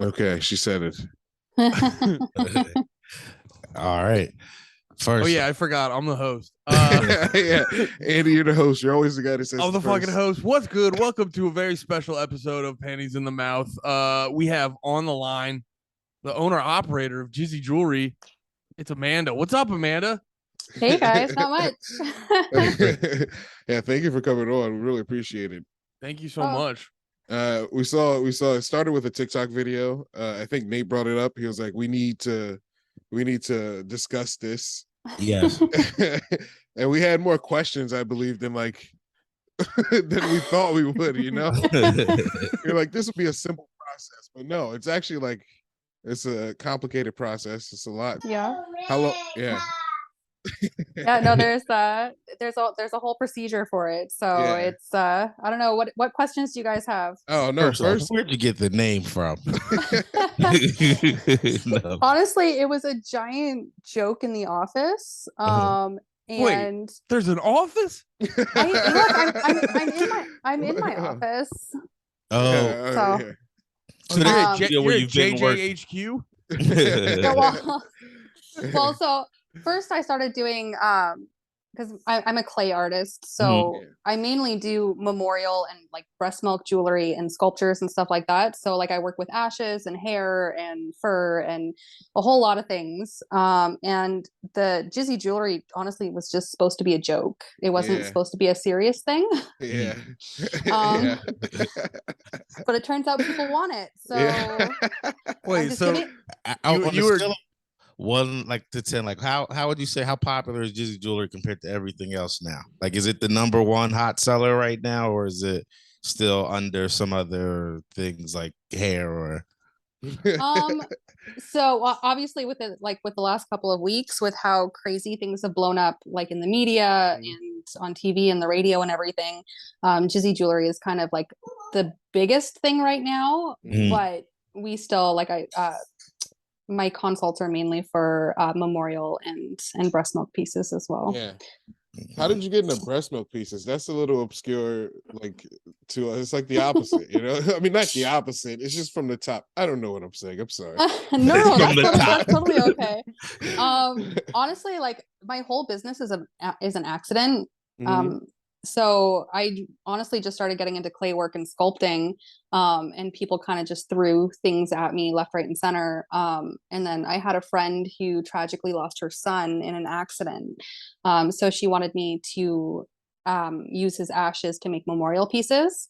Okay, she said it. All right. First, Oh yeah, I forgot. I'm the host. Yeah, Andy, you're the host. You're always the guy that says I'm the first. fucking host. What's good? Welcome to a very special episode of Panties in the Mouth. We have on the line the owner operator of Jizzy Jewelry. It's Amanda. What's up, Amanda? Hey guys, not much. Yeah, thank you for coming on. We really appreciate it. Thank you so much. We saw it started with a TikTok video. I think Nate brought it up. He was like, we need to discuss this. yes. And we had more questions, I believe, than than we thought we would, you know. You're like, this would be a simple process, but no, it's actually like it's a complicated process. It's a lot. Yeah. How long? Yeah. Yeah, no, there's a whole procedure for it. So Yeah. it's I don't know, what questions do you guys have? Oh no, First, where'd you get the name from? No. Honestly, it was a giant joke in the office. And wait, there's an office? I'm in my office. Oh, so you're at JJHQ? Yeah, well, so first I started doing because I'm a clay artist, so I mainly do memorial and like breast milk jewelry and sculptures and stuff like that. So like I work with ashes and hair and fur and a whole lot of things. And the Jizzy Jewelry honestly was just supposed to be a joke. It wasn't supposed to be a serious thing. Yeah. But it turns out people want it. So wait, so you were 1 like to 10, like how would you say how popular is Jizzy Jewelry compared to everything else now? Like, is it the number 1 hot seller right now, or is it still under some other things like hair or? So obviously with the last couple of weeks, with how crazy things have blown up, like in the media and on TV and the radio and everything, Jizzy Jewelry is kind of like the biggest thing right now. But we still my consults are mainly for memorial and breast milk pieces as well. Yeah. How did you get into breast milk pieces? That's a little obscure, like to us. It's like the opposite, you know? I mean, not the opposite. It's just from the top. I don't know what I'm saying. I'm sorry. No, that's totally okay. Honestly, like my whole business is an accident. So I honestly just started getting into clay work and sculpting, and people kind of just threw things at me left, right, and center. And then I had a friend who tragically lost her son in an accident. So she wanted me to use his ashes to make memorial pieces.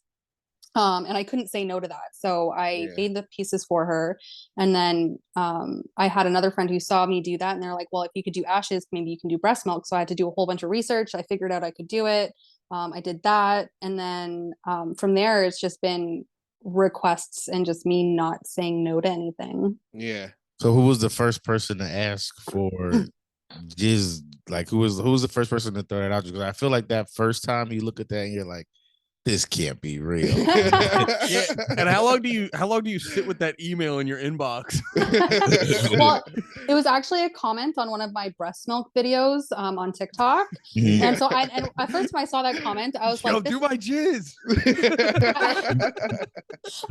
And I couldn't say no to that. So I made the pieces for her. And then I had another friend who saw me do that. And they're like, well, if you could do ashes, maybe you can do breast milk. So I had to do a whole bunch of research. I figured out I could do it. I did that. And then from there, it's just been requests and just me not saying no to anything. Yeah. So who was the first person to ask for jizz? Like who was the first person to throw that out? Because I feel like that first time you look at that and you're like, this can't be real. Yeah. And how long do you sit with that email in your inbox? Well, it was actually a comment on one of my breast milk videos on TikTok. And so and at first when I saw that comment, I was like, do my jizz.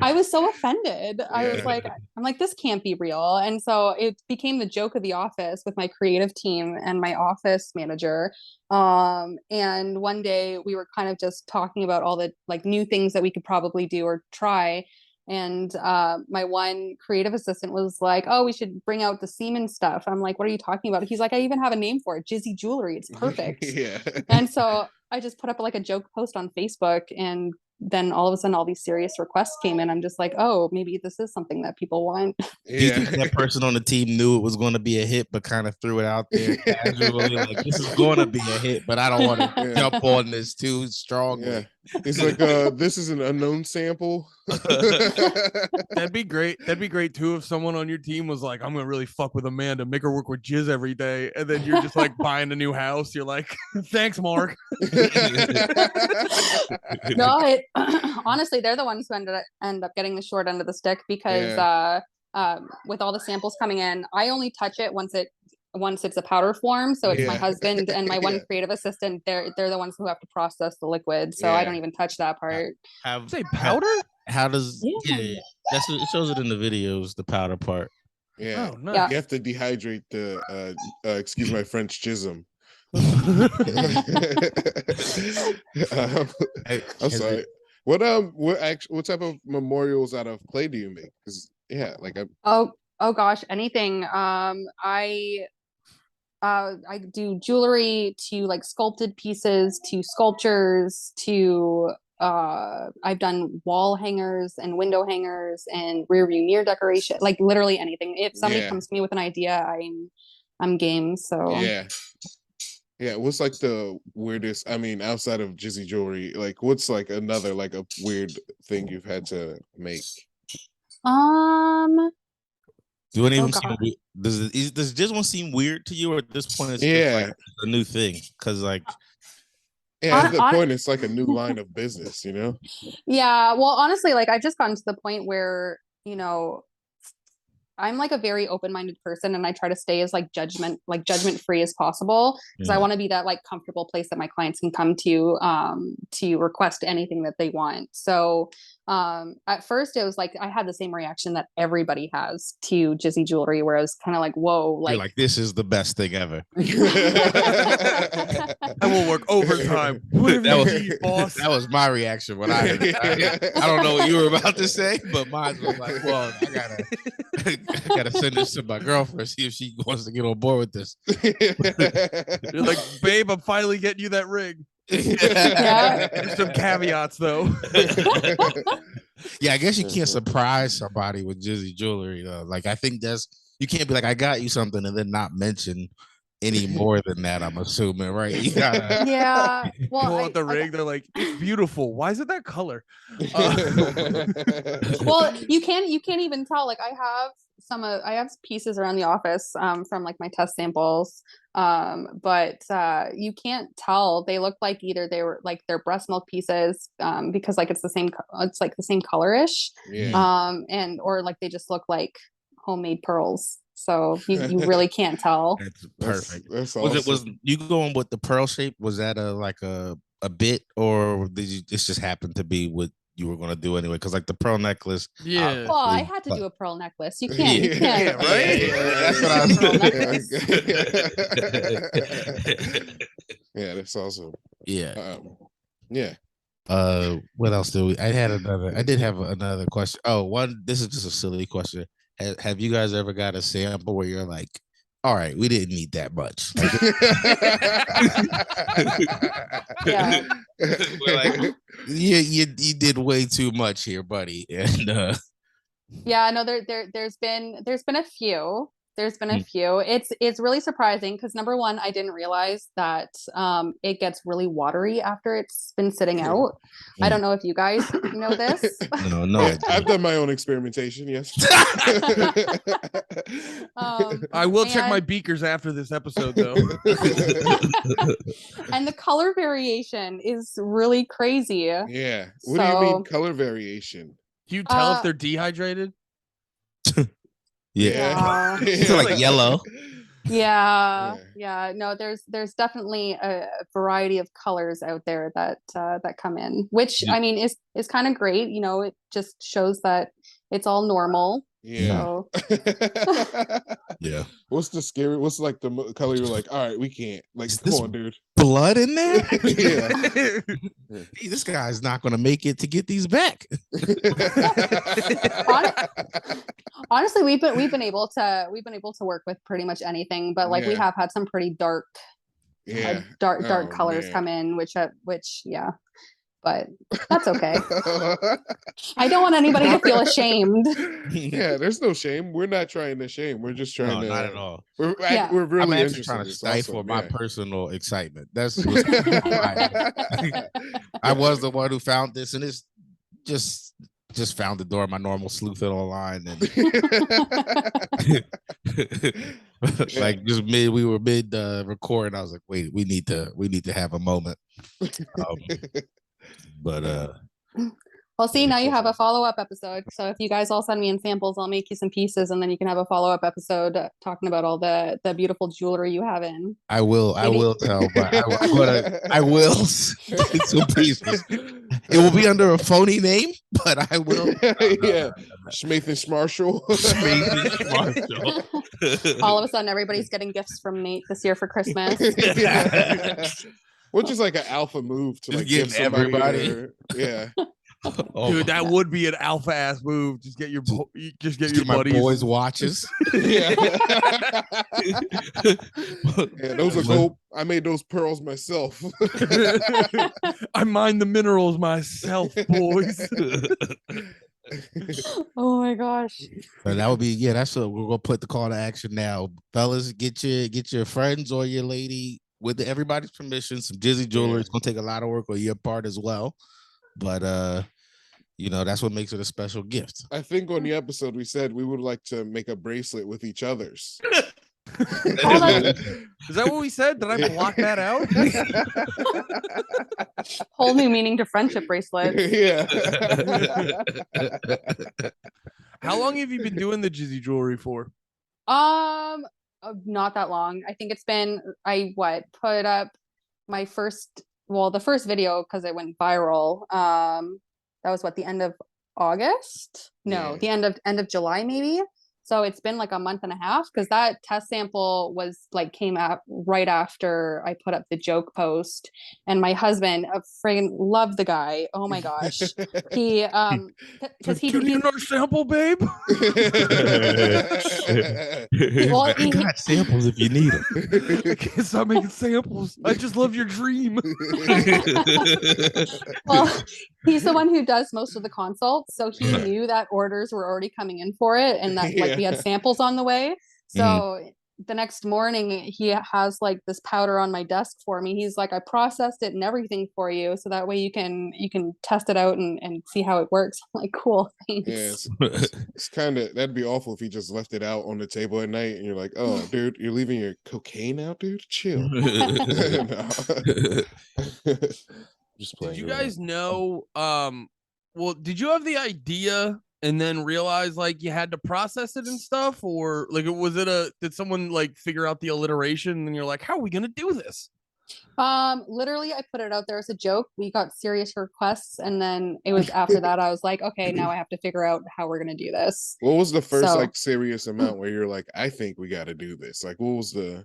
I was so offended. I was like, I'm like, this can't be real. And so it became the joke of the office with my creative team and my office manager. And one day we were kind of just talking about all the like new things that we could probably do or try. And my one creative assistant was like, oh, we should bring out the semen stuff. I'm like, what are you talking about? He's like, I even have a name for it, Jizzy Jewelry. It's perfect. And so I just put up like a joke post on Facebook, and then all of a sudden all these serious requests came in. I'm just like, oh, maybe this is something that people want. Do you think that person on the team knew it was going to be a hit, but kind of threw it out there casually? Like, this is going to be a hit, but I don't want to jump on this too strongly. It's like, this is an unknown sample. That'd be great. That'd be great too if someone on your team was like, I'm gonna really fuck with Amanda, make her work with jizz every day, and then you're just like buying a new house. You're like, thanks, Mark. No, honestly, they're the ones who end up getting the short end of the stick because with all the samples coming in, I only touch it once it's a powder form. So it's my husband and my one creative assistant. They're the ones who have to process the liquid. So I don't even touch that part. Say powder? How does That's what it shows it in the videos, the powder part. Yeah. Oh, nice. You have to dehydrate the excuse my French chism. I'm sorry. What type of memorials out of clay do you make? Because oh gosh, anything. I do jewelry to like sculpted pieces to sculptures to I've done wall hangers and window hangers and rear view mirror decoration, like literally anything. If somebody comes to me with an idea, I'm game. So yeah, what's like the weirdest, I mean, outside of Jizzy Jewelry, like what's like another like a weird thing you've had to make? Do it even seem weird? Does this one seem weird to you, or at this point it's just like a new thing? Because like, at the point it's like a new line of business, you know? Yeah, well, honestly, like I've just gotten to the point where, you know, I'm like a very open-minded person, and I try to stay as like judgment free as possible, because I want to be that like comfortable place that my clients can come to request anything that they want. So at first it was like I had the same reaction that everybody has to Jizzy Jewelry, where I was kind of like, whoa, like, you're like, this is the best thing ever. I will work overtime. That was my reaction when I don't know what you were about to say, but mine was like, well, I gotta send this to my girlfriend, see if she wants to get on board with this. You're like, babe, I'm finally getting you that ring. Yeah. There's some caveats though. Yeah, I guess you can't surprise somebody with Jizzy Jewelry though. Like, I think you can't be like, I got you something, and then not mention any more than that. I'm assuming, right? You gotta, yeah. Well, pull out the ring. They're like, it's beautiful. Why is it that color? Well, you can't even tell. Like I have pieces around the office from like my test samples, but you can't tell. They look like either they were like they're breast milk pieces, because like it's like the same colorish, and or like they just look like homemade pearls. So you really can't tell. That's perfect. That's awesome. Was you going with the pearl shape? Was that a bit, or did you just happen to be what you were going to do anyway? Because like the pearl necklace. Yeah. Well, I had to do a pearl necklace. You can't. You can't. Right? That's what I was. Yeah, that's awesome. Yeah. Yeah. What else do we? I did have another question. Oh, this is just a silly question. Have you guys ever got a sample where you're like, all right, we didn't need that much? Yeah. We're like, you did way too much here, buddy. And yeah, no, there's been a few. There's been a few. It's really surprising because number one, I didn't realize that it gets really watery after it's been sitting out. I don't know if you guys know this. No. I've done my own experimentation. Yes. I will check my beakers after this episode, though. And the color variation is really crazy. Yeah. What do you mean color variation? Do you tell if they're dehydrated? Yeah. It's like yellow. Yeah. No, there's definitely a variety of colors out there that come in, which I mean is kind of great. You know, it just shows that it's all normal. Yeah. So. Yeah. What's like the color you're like, all right, we can't. Like, come on, dude. Blood in there? Yeah. Hey, this guy's not going to make it to get these back. Honestly, we've been able to work with pretty much anything, but like we have had some pretty dark colors come in, which but that's okay. I don't want anybody to feel ashamed. Yeah, there's no shame. We're not trying to shame. We're just trying to. Not at all. We're really I'm actually interested. trying to stifle my personal excitement. That's what's I was the one who found this, and it's just found the door my normal sleuthing online, and like just we were mid record. I was like, wait, we need to have a moment. But well, see, now you have a follow-up episode. So if you guys all send me in samples, I'll make you some pieces, and then you can have a follow-up episode talking about all the beautiful jewelry you have in. I will tell, but I will some pieces. It will be under a phony name, but I will. Yeah, Schmathan Marshall. All of a sudden, everybody's getting gifts from Nate this year for Christmas. Which is like an alpha move to Just like give give somebody everybody. yeah. Dude, that would be an alpha ass move. Just get your Get my buddies. boys watches. Yeah. Yeah, those are gold. I made those pearls myself. I mine the minerals myself, boys. Oh my gosh. But that would be that's what we're gonna put the call to action now. Fellas, get your friends or your lady with everybody's permission. Some Jizzy Jewelry. Yeah. It's gonna take a lot of work on your part as well. But that's what makes it a special gift. I think on the episode we said we would like to make a bracelet with each other's. Is that what we said? Did I block that out? Whole new meaning to friendship bracelet. Yeah. How long have you been doing the Jizzy Jewelry for? Not that long. I think it's been put up my the first video because it went viral. That was the end of August? No, the end of July maybe. So it's been like a month and a half because that test sample was came out right after I put up the joke post, and my husband friggin' loved the guy. Oh my gosh, he because he you know sample, babe. I got samples if you need them. I can't stop making samples. I just love your dream. Well, he's the one who does most of the consults, so he knew that orders were already coming in for it, and that we had samples on the way. So the next morning he has this powder on my desk for me. He's like, I processed it and everything for you, so that way you can test it out and see how it works. I'm like, cool, thanks. Yeah, it's kind of, that'd be awful if he just left it out on the table at night and you're like, oh dude, you're leaving your cocaine out, dude, chill. Just playing. Did you guys know did you have the idea and then realize you had to process it and stuff, or did someone figure out the alliteration and you're like, how are we gonna do this? Literally I put it out there as a joke. We got serious requests, and then it was after that I was like, okay, now I have to figure out how we're gonna do this. What was the first serious amount where you're like, I think we got to do this? What was the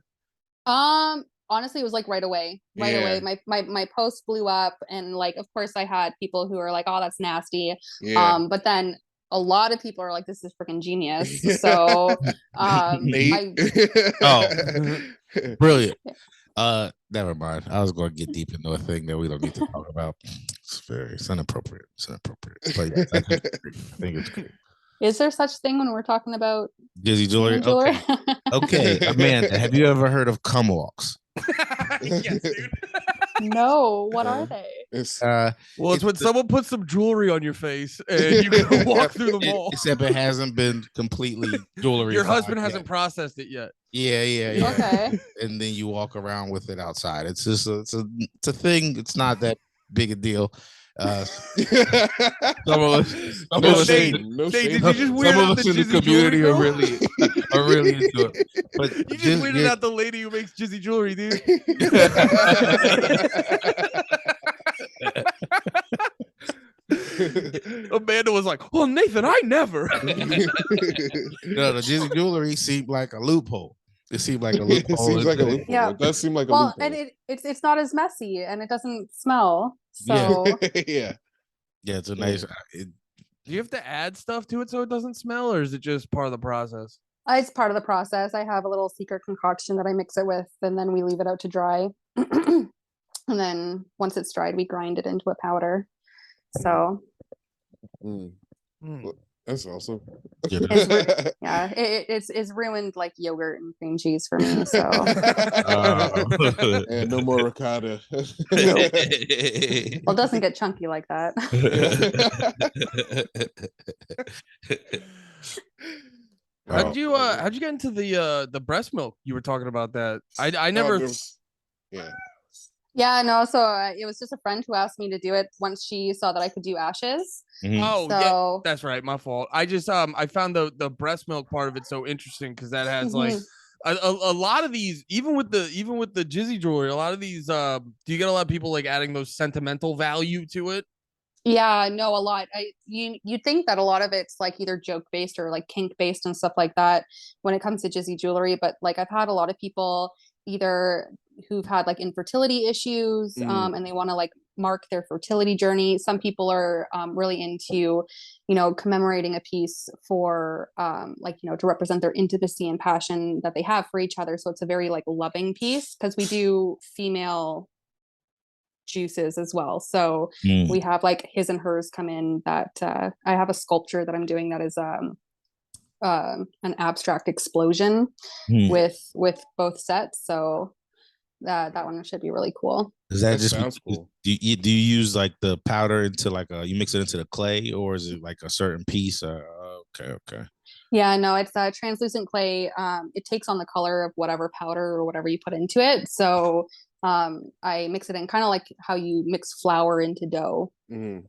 honestly, it was right away. Away. My post blew up, and of course I had people who are like, oh, that's nasty. But then a lot of people are like, this is freaking genius. So Brilliant. Never mind. I was going to get deep into a thing that we don't need to talk about. It's inappropriate. But yeah, I think it's great. Is there such thing when we're talking about Jizzy Jewelry? Okay. Amanda, have you ever heard of cum walks? Yes, dude. No, what are they? It's when someone puts some jewelry on your face and you can walk through the mall. Except it hasn't been completely jewelry. Your husband hasn't processed it yet. Yeah. Okay. And then you walk around with it outside. It's just it's a thing. It's not that big a deal. Some of us in the community are really into it. But you just weirded out the lady who makes Jizzy Jewelry, dude. Amanda was like, well, Nathan, I never. No, the Jizzy Jewelry seemed like a loophole. It seemed like a loophole. It seems like a loophole. Yeah. It does seem like a loophole. Well, and it's not as messy, and it doesn't smell. So yeah, it's a nice. Do you have to add stuff to it so it doesn't smell, or is it just part of the process? it's part of the process. I have a little secret concoction that I mix it with, and then we leave it out to dry. And then once it's dried, we grind it into a powder. So that's awesome. It's ruined yogurt and cream cheese for me. So and no more ricotta. Well, it doesn't get chunky like that. How'd you get into the breast milk? You were talking about that. I never. Yeah, no. So it was just a friend who asked me to do it once she saw that I could do ashes. Mm-hmm. Oh, yeah, that's right. My fault. I just I found the breast milk part of it so interesting because that has a lot of these, even with the Jizzy Jewelry, a lot of these. Do you get a lot of people adding those sentimental value to it? Yeah, no, a lot. You think that a lot of it's like either joke based or like kink based and stuff like that when it comes to Jizzy Jewelry, but like I've had a lot of people either who've had like infertility issues, and they want to like mark their fertility journey. Some people are really into, commemorating a piece for like, to represent their intimacy and passion that they have for each other. So it's a very like loving piece because we do female juices as well. So we have like his and hers come in that I have a sculpture that I'm doing that is an abstract explosion with both sets. So that one should be really cool. Does that just sounds cool? Do you use like the powder into like you mix it into the clay, or is it like a certain piece? Okay. Yeah, no, it's a translucent clay. It takes on the color of whatever powder or whatever you put into it. So I mix it in kind of like how you mix flour into dough. And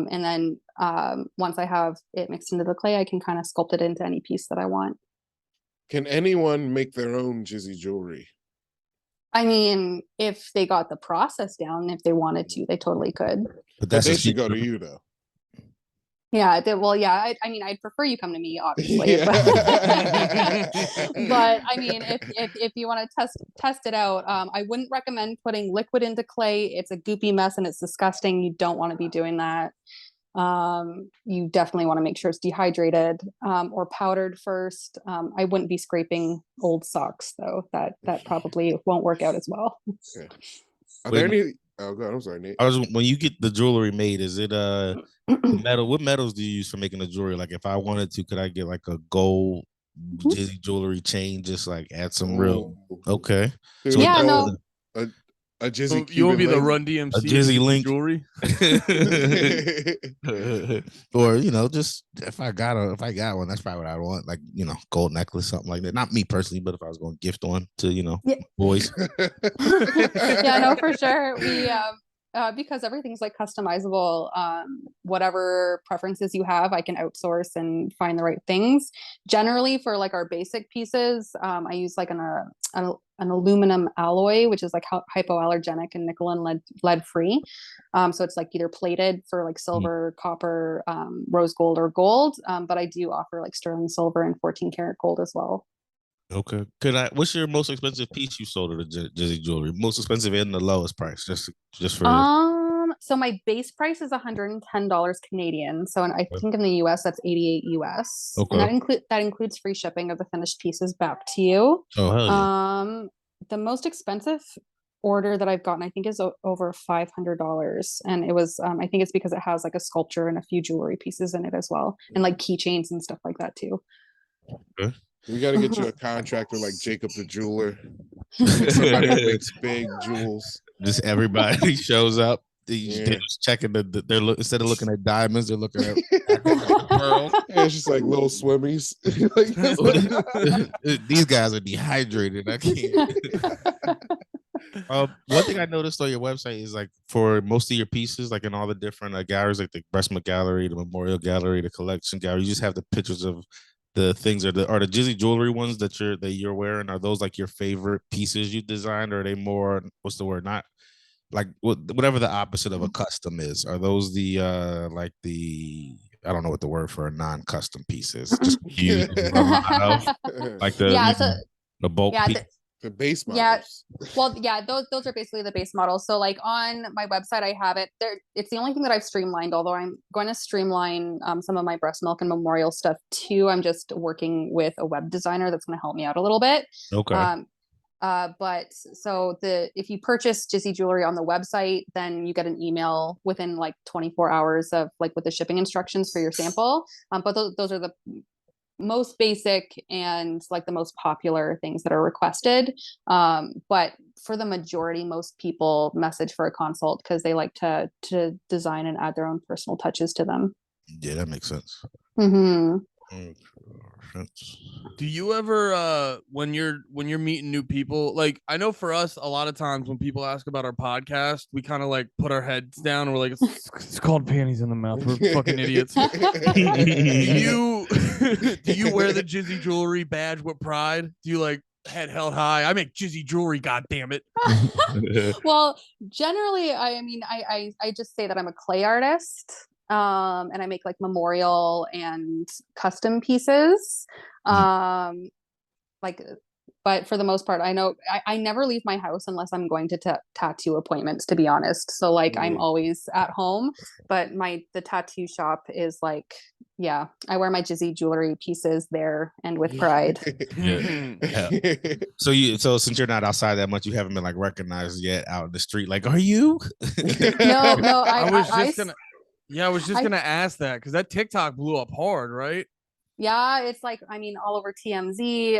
then once I have it mixed into the clay, I can kind of sculpt it into any piece that I want. Can anyone make their own Jizzy Jewelry? I mean, if they got the process down, if they wanted to, they totally could. But they should go to you though. Yeah, I mean, I'd prefer you come to me, obviously. Yeah. But I mean, if you want to test it out, I wouldn't recommend putting liquid into clay. It's a goopy mess and it's disgusting. You don't want to be doing that. You definitely want to make sure it's dehydrated or powdered first. I wouldn't be scraping old socks though. That probably won't work out as well. Okay. Are there any? Oh God, I'm sorry, Nate. When you get the jewelry made, is it metal? What metals do you use for making the jewelry? Like, if I wanted to, could I get like a gold Jizzy Jewelry chain? Just like add some real. Okay. Dude, So yeah, no. A Jizzy. You won't be the link? Run DMC A Jizzy link jewelry, or just if I got one, that's probably what I want. Like gold necklace, something like that. Not me personally, but if I was going to gift one to boys. Yeah, no, for sure. We because everything's like customizable, whatever preferences you have, I can outsource and find the right things. Generally for like our basic pieces, I use like an aluminum alloy, which is like hypoallergenic and nickel and lead free. So it's like either plated for like silver, copper, rose gold or gold. But I do offer like sterling silver and 14 karat gold as well. Okay. What's your most expensive piece you sold at the Jizzy Jewelry? Most expensive and the lowest price, just for. So my base price is $110 Canadian. So I think in the US that's 88 US. Okay. And that includes free shipping of the finished pieces back to you. Oh hell yeah. The most expensive order that I've gotten, I think, is over $500, and it was I think it's because it has like a sculpture and a few jewelry pieces in it as well, and like keychains and stuff like that too. Okay. We got to get you a contractor like Jacob the jeweler. Somebody who makes big jewels. Just everybody shows up. They're just checking they're instead of looking at diamonds, they're looking at pearls. Yeah, it's just like little swimmies. These guys are dehydrated. I can't. One thing I noticed on your website is like for most of your pieces, like in all the different galleries, like the Breastmilk Gallery, the Memorial Gallery, the Collection Gallery, you just have the pictures of the things. Are the Jizzy Jewelry ones that you're wearing? Are those like your favorite pieces you designed, or are they more, what's the word? Not like whatever the opposite of a custom is. Are those the like the, I don't know what the word for a non-custom piece is. Just used like the bulk piece. The base models. Yeah. Well, yeah, those are basically the base models. So like on my website, I have it there. It's the only thing that I've streamlined, although I'm going to streamline some of my breast milk and memorial stuff too. I'm just working with a web designer that's going to help me out a little bit. Okay. But so if you purchase Jizzy Jewelry on the website, then you get an email within like 24 hours of like with the shipping instructions for your sample. But those are the most basic and like the most popular things that are requested. But for the majority, most people message for a consult because they like to design and add their own personal touches to them. Yeah, that makes sense. Mm-hmm. Do you ever when you're meeting new people, like I know for us a lot of times when people ask about our podcast, we kind of like put our heads down and we're like, it's called Panties in the Mouth, we're fucking idiots. do you wear the Jizzy Jewelry badge with pride? Do you like head held high. I make Jizzy Jewelry, god damn it. Well, generally, I mean, I just say that I'm a clay artist, and I make like memorial and custom pieces. Like, but for the most part, I know I never leave my house unless I'm going to tattoo appointments, to be honest. So like I'm always at home, but the tattoo shop is like, yeah, I wear my Jizzy Jewelry pieces there and with pride. Yeah. So since you're not outside that much, you haven't been like recognized yet out in the street. Like, are you? No, I was just gonna ask that because that TikTok blew up hard, right? Yeah, it's like, I mean, all over TMZ.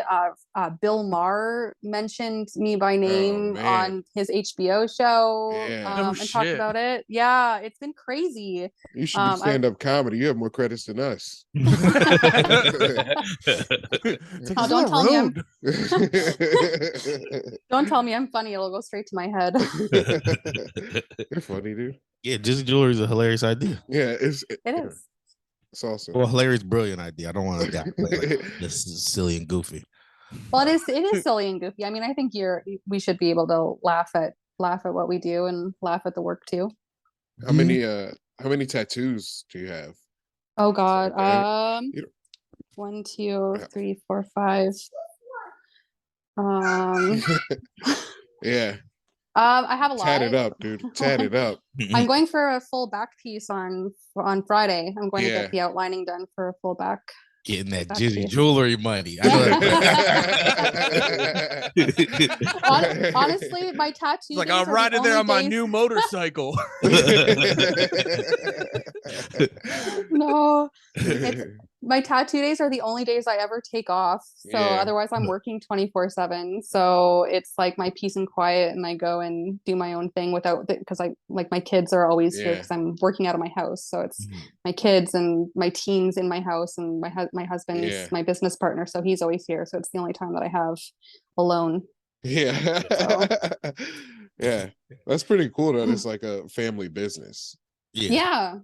Bill Maher mentioned me by name on his HBO show and talked about it. Yeah, it's been crazy. You should do stand-up comedy. You have more credits than us. Don't tell me I'm funny. It'll go straight to my head. You're funny, dude. Yeah, Jizzy Jewelry is a hilarious idea. Yeah, it is. It's awesome. Well, hilarious, brilliant idea. I don't want to downplay like this is silly and goofy. Well, it is silly and goofy. I mean, I think we should be able to laugh at what we do and laugh at the work too. How many tattoos do you have? Oh God. 1, 2, 3, 4, 5. Yeah. I have a lot. Tat it up, dude. Tat it up. I'm going for a full back piece on Friday. I'm going to get the outlining done for a full back. Getting that Jizzy Jewelry money. Honestly, my tattoo. Like I'll ride it there on my new motorcycle. No, my tattoo days are the only days I ever take off. So otherwise I'm working 24/7. So it's like my peace and quiet, and I go and do my own thing because I like my kids are always here because I'm working out of my house. So it's my kids and my teens in my house, and my husband's my business partner. So he's always here. So it's the only time that I have alone. Yeah. So. Yeah. That's pretty cool that it's like a family business. Yeah.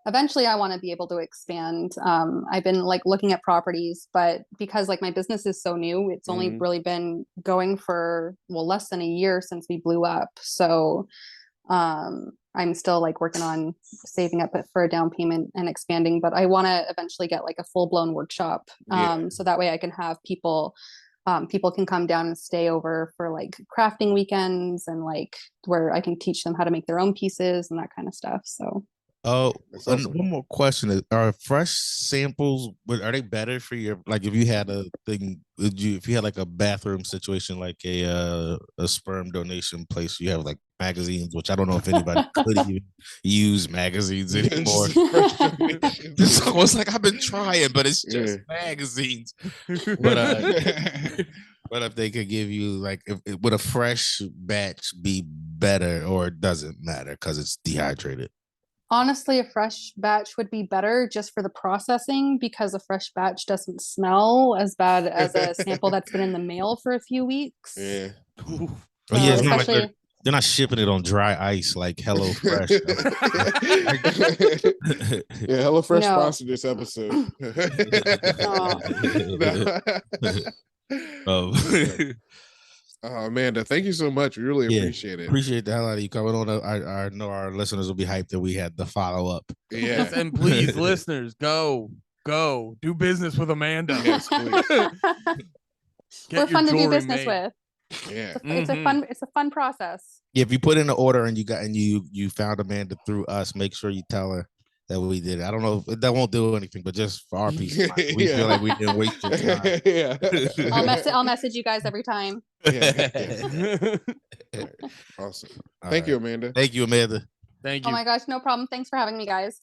Eventually I want to be able to expand. I've been like looking at properties, but because like my business is so new, it's only really been going for less than a year since we blew up. So I'm still like working on saving up for a down payment and expanding, but I want to eventually get like a full-blown workshop. So that way I can have people can come down and stay over for like crafting weekends, and like where I can teach them how to make their own pieces and that kind of stuff. So awesome. One more question: are fresh samples? Are they better for your, like, if you had a thing? If you had like a bathroom situation, like a sperm donation place, you have like magazines, which I don't know if anybody could even use magazines anymore. It's almost like I've been trying, but it's just magazines. But if they could give you like, would a fresh batch be better, or it doesn't matter because it's dehydrated? Honestly, a fresh batch would be better just for the processing, because a fresh batch doesn't smell as bad as a sample that's been in the mail for a few weeks. Yeah. It's not like they're not shipping it on dry ice like Hello Fresh. Hello Fresh sponsored this episode. Amanda, thank you so much. We really appreciate it. Appreciate the hell out of you coming on. I know our listeners will be hyped that we had the follow-up. Yeah. And please, listeners, go do business with Amanda. Yes, please. We're fun to do business with. Yeah. It's a fun process. Yeah, if you put in an order and you found Amanda through us, make sure you tell her that we did it. I don't know if that won't do anything, but just for our peace of mind, we feel like we didn't waste your time. I'll message you guys every time. Awesome. Thank you, Amanda. Thank you, Amanda. Thank you. Oh my gosh, no problem. Thanks for having me, guys.